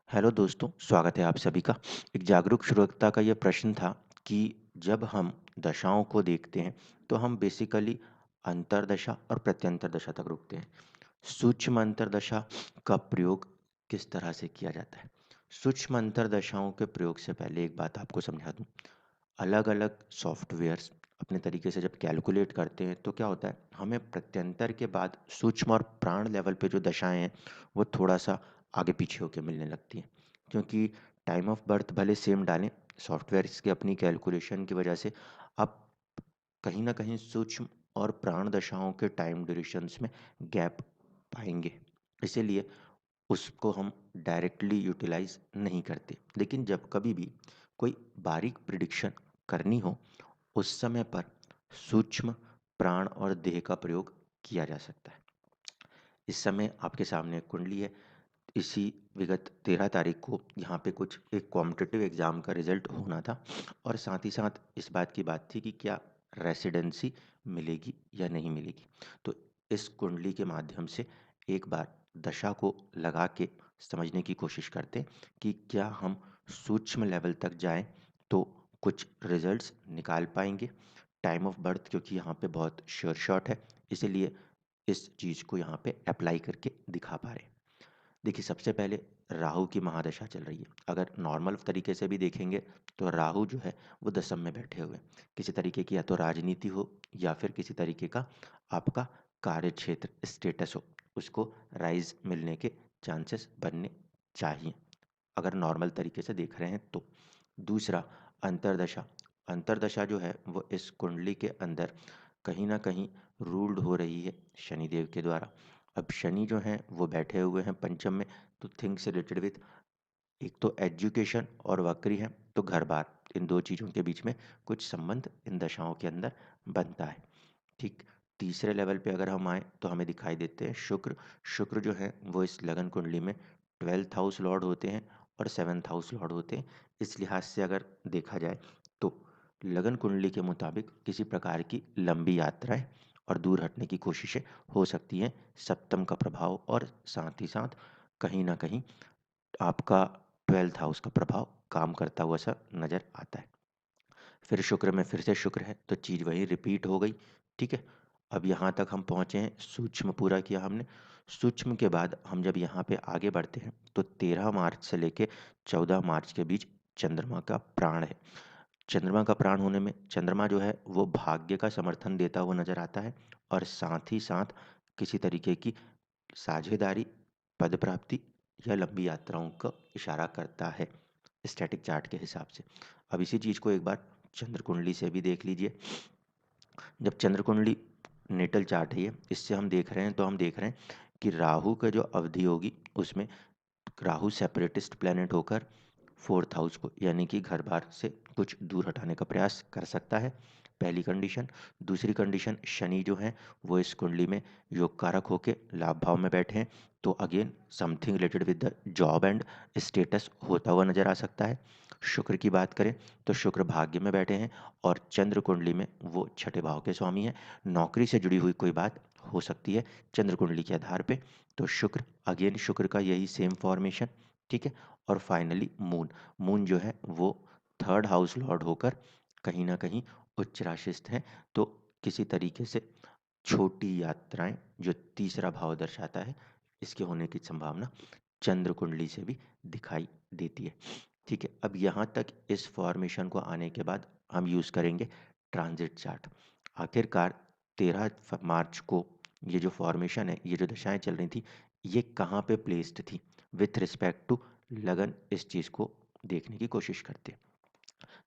Hello दोस्तों, स्वागत है आप सभी का। एक जागरूक श्रोता का ये प्रश्न था कि जब हम दशाओं को देखते हैं, तो हम बेसिकली अंतर्दशा और प्रत्यंतर दशा तक रुकते हैं। सूक्ष्म अंतर्दशा का प्रयोग किस तरह से किया जाता है? सूक्ष्म अंतर्दशाओं के प्रयोग से पहले एक बात आपको समझा दूँ। अलग-अलग सॉफ्टवेयर्स अपने तरीके से जब कैलकुलेट करते हैं, तो क्या होता है, हमें प्रत्यंतर के बाद सूक्ष्म और प्राण लेवल पे जो दशाएँ हैं, वो थोड़ा-सा आगे-पीछे होके मिलने लगती हैं। क्योंकि टाइम ऑफ बर्थ भले सेम डालें, सॉफ्टवेयर्स की अपनी कैलकुलेशन की वजह से आप कहीं न कहीं सूक्ष्म और प्राण दशाओं के टाइम ड्यूरेशंस में गैप पाएँगे। इसीलिए उसको हम डायरेक्टली यूटिलाइज़ नहीं करते। लेकिन जब कभी भी कोई बारीक प्रिडिक्शन करनी हो, उस समय पर सूक्ष्म, प्राण और देह का प्रयोग किया जा सकता है। इस समय आपके सामने एक कुंडली है। इसी विगत 13 तारीख को यहाँ पे कुछ एक कॉम्पिटिटिव एग्ज़ाम का रिज़ल्ट होना था और साथ ही साथ इस बात की बात थी कि क्या रेसिडेंसी मिलेगी या नहीं मिलेगी। तो इस कुंडली के माध्यम से एक बार दशा को लगा के समझने की कोशिश करते हैं कि क्या हम सूक्ष्म लेवल तक जाएँ तो कुछ रिज़ल्ट्स निकाल पाएँगे। टाइम ऑफ बर्थ क्योंकि यहाँ पे बहुत श्योर शॉट है, इसीलिए इस चीज़ को यहाँ पे अप्लाई करके दिखा पा रहे हैं। देखिए, सबसे पहले राहु की महादशा चल रही है। अगर नॉर्मल तरीके से भी देखेंगे तो राहु जो है वो दशम में बैठे हुए हैं। किसी तरीके की या तो राजनीति हो या फिर किसी तरीके का आपका कार्य क्षेत्र स्टेटस हो, उसको राइज मिलने के चांसेस बनने चाहिए, अगर नॉर्मल तरीके से देख रहे हैं तो। दूसरा, अंतर्दशा। अंतर्दशा जो है वो इस कुंडली के अंदर कहीं न कहीं रूल्ड हो रही है शनिदेव के द्वारा। अब शनि जो हैं वो बैठे हुए हैं पंचम में, तो थिंग्स रिलेटेड विथ एक तो एजुकेशन और वक्री है, तो घर-बार, इन 2 चीज़ों के बीच में कुछ संबंध इन दशाओं के अंदर बनता है। ठीक, तीसरे लेवल पे अगर हम आएँ तो हमें दिखाई देते हैं शुक्र। शुक्र जो है वो इस लगन कुंडली में 12th हाउस लॉर्ड होते हैं और 7th हाउस लॉर्ड होते हैं। इस लिहाज से अगर देखा जाए तो लगन कुंडली के मुताबिक किसी प्रकार की लंबी यात्राएँ और दूर हटने की कोशिशें हो सकती हैं। सप्तम का प्रभाव और साथ ही साथ कहीं न कहीं आपका 12th हाउस का प्रभाव काम करता हुआ सा नज़र आता है। फिर शुक्र में फिर से शुक्र है, तो चीज़ वही रिपीट हो गई, ठीक है? अब यहाँ तक हम पहुँचे हैं, सूक्ष्म पूरा किया हमने। सूक्ष्म के बाद हम जब यहाँ पे आगे बढ़ते हैं, तो 13 मार्च से लेके 14 मार्च के बीच चंद्रमा का प्राण है। चंद्रमा का प्राण होने में चंद्रमा जो है, वो भाग्य का समर्थन देता हुआ नज़र आता है और साथ ही साथ किसी तरीके की साझेदारी, पद प्राप्ति या लंबी यात्राओं का इशारा करता है, स्टैटिक चार्ट के हिसाब से। अब इसी चीज़ को एक बार चंद्र कुंडली से भी देख लीजिए। जब चंद्र कुंडली नेटल चार्ट है ये, इससे हम देख रहे हैं तो हम देख रहे हैं कि राहु का जो अवधि होगी उसमें राहु सेपरेटिस्ट प्लैनेट होकर 4th हाउस को यानी कि घर-बार से कुछ दूर हटाने का प्रयास कर सकता है, पहली कंडीशन। दूसरी कंडीशन, शनि जो हैं वो इस कुंडली में योग कारक होके लाभ भाव में बैठे हैं, तो again something related with the job and status होता हुआ नज़र आ सकता है। शुक्र की बात करें तो शुक्र भाग्य में बैठे हैं और चंद्र कुंडली में वो छठे भाव के स्वामी हैं। नौकरी से जुड़ी हुई कोई बात हो सकती है चंद्र कुंडली के आधार पे। तो शुक्र, अगेन शुक्र का यही सेम फॉर्मेशन, ठीक है? और फाइनली मून। मून जो है वो 3rd हाउस लॉर्ड होकर कहीं न कहीं उच्च राशिस्थ हैं, तो किसी तरीके से छोटी यात्राएँ जो तीसरा भाव दर्शाता है, इसके होने की संभावना चंद्र कुंडली से भी दिखाई देती है। ठीक है, अब यहाँ तक इस फॉर्मेशन को आने के बाद हम यूज़ करेंगे ट्रांज़िट चार्ट। आखिरकार 13 मार्च को ये जो फॉर्मेशन है, ये जो दशाएँ चल रही थी, ये कहाँ पे प्लेस्ड थी विथ रिस्पेक्ट टू लगन, इस चीज़ को देखने की कोशिश करते हैं।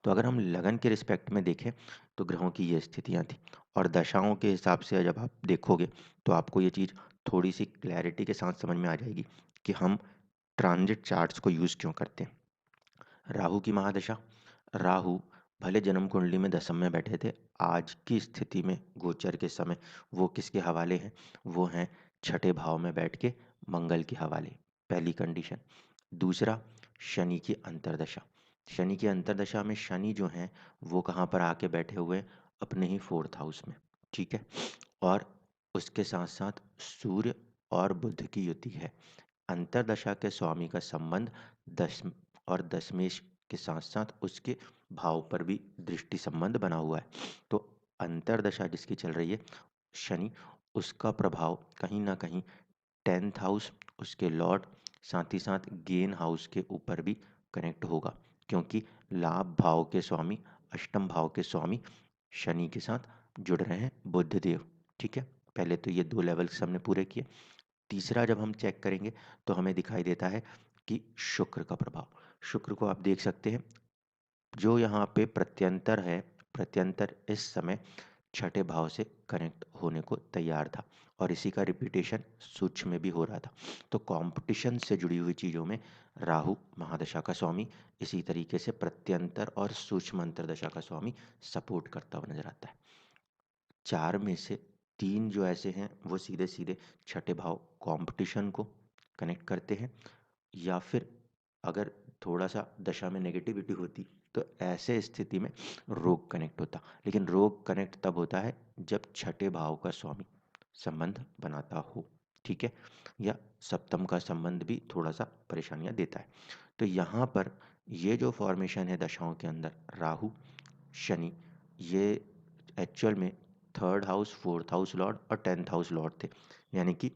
तो अगर हम लगन के रिस्पेक्ट में देखें तो ग्रहों की ये स्थितियाँ थी और दशाओं के हिसाब से जब आप देखोगे तो आपको ये चीज़ थोड़ी सी क्लैरिटी के साथ समझ में आ जाएगी कि हम ट्रांजिट चार्ट्स को यूज़ क्यों करते हैं। राहु की महादशा, राहु भले जन्म कुंडली में दशम में बैठे थे, आज की स्थिति में गोचर के समय वो किसके हवाले हैं, वो हैं छठे भाव में बैठ के मंगल के हवाले, पहली कंडीशन। दूसरा, शनि की अंतर्दशा। शनि की अंतर्दशा में शनि जो हैं वो कहाँ पर आके बैठे हुए हैं, अपने ही 4th हाउस में, ठीक है? और उसके साथ साथ सूर्य और बुध की युति है। अंतर्दशा के स्वामी का संबंध दश और दशमेश के साथ साथ उसके भाव पर भी दृष्टि संबंध बना हुआ है। तो अंतर्दशा जिसकी चल रही है शनि, उसका प्रभाव कहीं ना कहीं 10th हाउस, उसके लॉर्ड, साथ ही साथ गेन हाउस के ऊपर भी कनेक्ट होगा, क्योंकि लाभ भाव के स्वामी, अष्टम भाव के स्वामी शनि के साथ जुड़ रहे हैं बुध देव। ठीक है, पहले तो ये 2 लेवल्स हमने पूरे किए। तीसरा जब हम चेक करेंगे तो हमें दिखाई देता है कि शुक्र का प्रभाव। शुक्र को आप देख सकते हैं, जो यहाँ पे प्रत्यंतर है, प्रत्यंतर इस समय छठे भाव से कनेक्ट होने को तैयार था, और इसी का रिपीटेशन सूक्ष्म में भी हो रहा था। तो कंपटीशन से जुड़ी हुई चीज़ों में राहु महादशा का स्वामी, इसी तरीके से प्रत्यंतर और सूक्ष्म अंतरदशा का स्वामी सपोर्ट करता हुआ नजर आता है। 4 में से 3 जो ऐसे हैं वो सीधे सीधे छठे भाव कंपटीशन को कनेक्ट करते हैं, या फिर अगर थोड़ा सा दशा में नेगेटिविटी होती तो ऐसे स्थिति में रोग कनेक्ट होता। लेकिन रोग कनेक्ट तब होता है जब छठे भाव का स्वामी संबंध बनाता हो। ठीक है, या सप्तम का संबंध भी थोड़ा सा परेशानियां देता है। तो यहाँ पर ये जो फॉर्मेशन है दशाओं के अंदर, राहु शनि, ये एक्चुअल में 3rd house, 4th house Lord और 10th हाउस लॉर्ड थे। यानी कि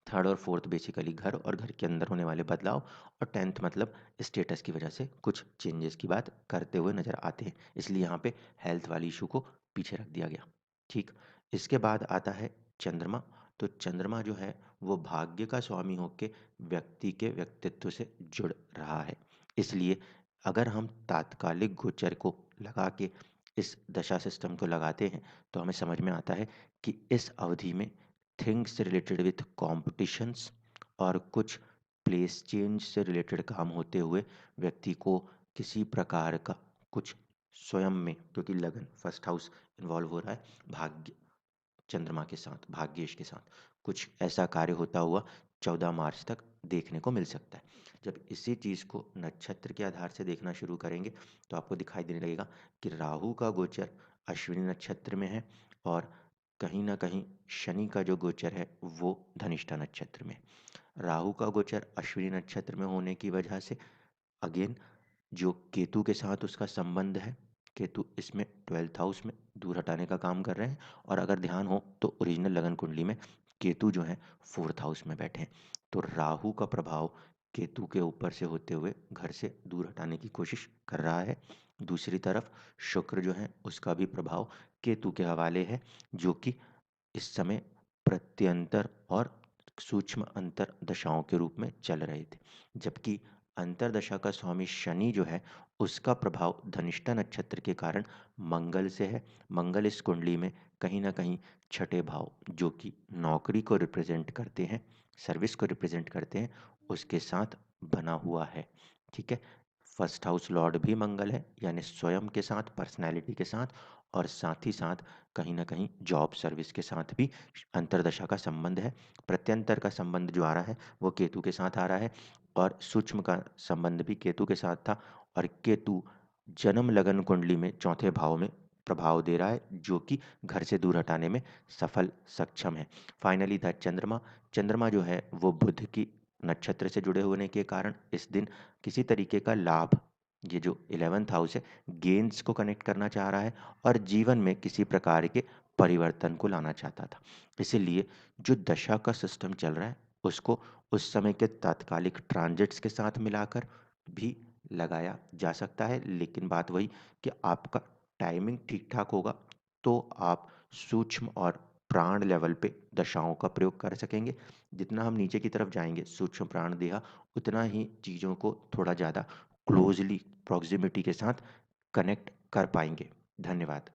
3rd और 4th बेसिकली घर और घर के अंदर होने वाले बदलाव, और 10th मतलब स्टेटस की वजह से कुछ चेंजेस की बात करते हुए नजर आते हैं। इसलिए यहाँ पे हेल्थ वाली इशू को पीछे रख दिया गया। ठीक, इसके बाद आता है चंद्रमा। तो चंद्रमा जो है वो भाग्य का स्वामी होके व्यक्ति के व्यक्तित्व से जुड़ रहा है। इसलिए अगर हम तात्कालिक गोचर को लगा के इस दशा सिस्टम को लगाते हैं तो हमें समझ में आता है कि इस अवधि में थिंग्स रिलेटेड विथ कॉम्पिटिशन्स और कुछ प्लेस चेंज से रिलेटेड काम होते हुए व्यक्ति को किसी प्रकार का कुछ स्वयं में, क्योंकि लगन फर्स्ट हाउस इन्वॉल्व हो रहा है भाग्य, चंद्रमा के साथ भाग्येश के साथ कुछ ऐसा कार्य होता हुआ 14 मार्च तक देखने को मिल सकता है। जब इसी चीज़ को नक्षत्र के आधार से देखना शुरू करेंगे तो आपको दिखाई देने लगेगा कि राहु का गोचर अश्विनी नक्षत्र में है, और कहीं ना कहीं शनि का जो गोचर है वो धनिष्ठा नक्षत्र में। राहु का गोचर अश्विनी नक्षत्र में होने की वजह से अगेन जो केतु के साथ उसका संबंध है, केतु इसमें 12th हाउस में दूर हटाने का काम कर रहे हैं, और अगर ध्यान हो तो ओरिजिनल लगन कुंडली में केतु जो है 4th हाउस में बैठे हैं। तो राहु का प्रभाव केतु के ऊपर से होते हुए घर से दूर हटाने की कोशिश कर रहा है। दूसरी तरफ शुक्र जो है उसका भी प्रभाव केतु के हवाले है, जो कि इस समय प्रत्यंतर और सूक्ष्म अंतर दशाओं के रूप में चल रहे थे। जबकि अंतरदशा का स्वामी शनि जो है उसका प्रभाव धनिष्ठा नक्षत्र के कारण मंगल से है। मंगल इस कुंडली में कहीं ना कहीं छठे भाव जो कि नौकरी को रिप्रेजेंट करते हैं, सर्विस को रिप्रेजेंट करते हैं, उसके साथ बना हुआ है। ठीक है, फर्स्ट हाउस लॉर्ड भी मंगल है, यानी स्वयं के साथ, पर्सनैलिटी के साथ, और साथ ही साथ कहीं ना कहीं जॉब सर्विस के साथ भी अंतरदशा का संबंध है। प्रत्यंतर का संबंध जो आ रहा है वो केतु के साथ आ रहा है, और सूक्ष्म का संबंध भी केतु के साथ था, और केतु जन्म लगन कुंडली में चौथे भाव में प्रभाव दे रहा है, जो कि घर से दूर हटाने में सफल सक्षम है। फाइनली था चंद्रमा। चंद्रमा जो है वो बुध की नक्षत्र से जुड़े होने के कारण इस दिन किसी तरीके का लाभ, ये जो 11th हाउस है, गेंस को कनेक्ट करना चाह रहा है और जीवन में किसी प्रकार के परिवर्तन को लाना चाहता था। इसीलिए जो दशा का सिस्टम चल रहा है उसको उस समय के तात्कालिक ट्रांजिट्स के साथ मिलाकर भी लगाया जा सकता है, लेकिन बात वही कि आपका टाइमिंग ठीक ठाक होगा तो आप सूक्ष्म और प्राण लेवल पे दशाओं का प्रयोग कर सकेंगे। जितना हम नीचे की तरफ जाएंगे सूक्ष्म प्राण देहा, उतना ही चीज़ों को थोड़ा ज़्यादा क्लोजली प्रॉक्सिमिटी के साथ कनेक्ट कर पाएंगे। धन्यवाद।